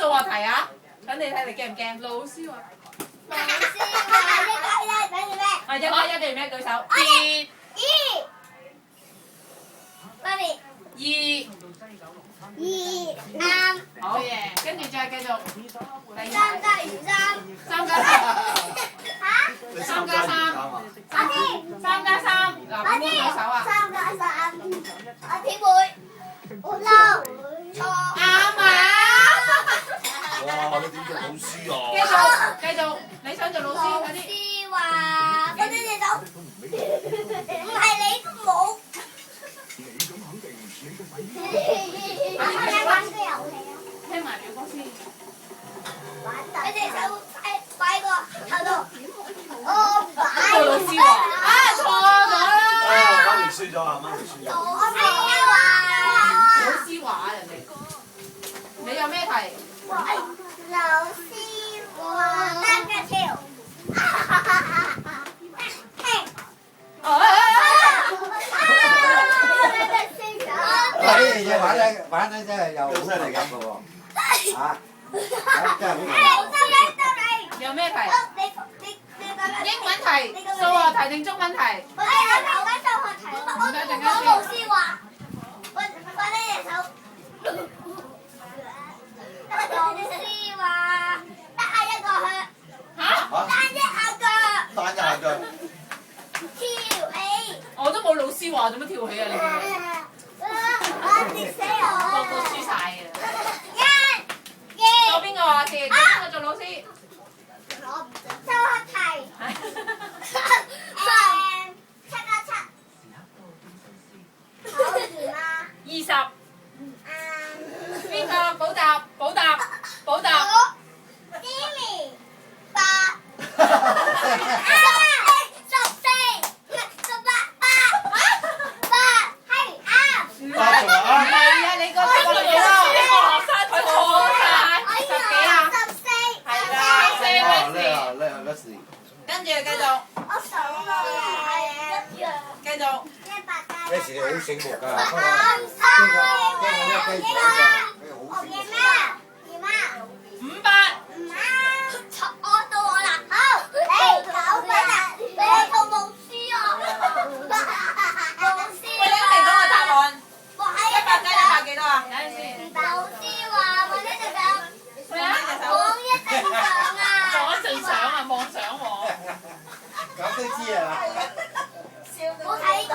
數學題啊！等你睇你驚唔驚？老師話老師話一個等住咩？啊一加一等於咩？舉手。二。媽咪。二啱。好嘢，跟住再繼續。第三二題。加3加3。嚇？三加三。阿天。3加3。嗱，邊個舉手啊？三加三。阿天會。嬲。錯。啱啊！哇！你點做老師啊？繼續，你想做老師老快啲。師話：分隻手，唔係你都冇。玩個遊戲啊！聽埋表哥先。一隻手擺個頭度，我擺。個老師話：啊錯咗啦！媽咪輸咗啊！媽咪輸咗。我係話。老師話人哋。你有咩題？老師話單架跳。你玩得真係又好犀利咁嘅喎，嚇！真係好。有咩題？英文題、數學題定中文題？我老師話：放低隻手。老師話：得一個向。嚇？單一下腳。單一下腳。跳起。我都冇老師話，做乜跳起啊？你哋我跌死個個我。輸晒嘅。一、做邊個話事？做邊個做老師？數學題。7加7。考完啦。 20。邊個補習？補習？補習？ Jimmy 8。唔係啊！你個幾多？學生佢錯晒10幾啊？係啦，叻事。跟住繼續，我數啊，一樣。繼續。咩事你好醒目㗎？喂，你一提到個答案，100加100幾多啊？睇陣先。咩啊？望一陣相啊，望相喎。咁都知啊！我睇到。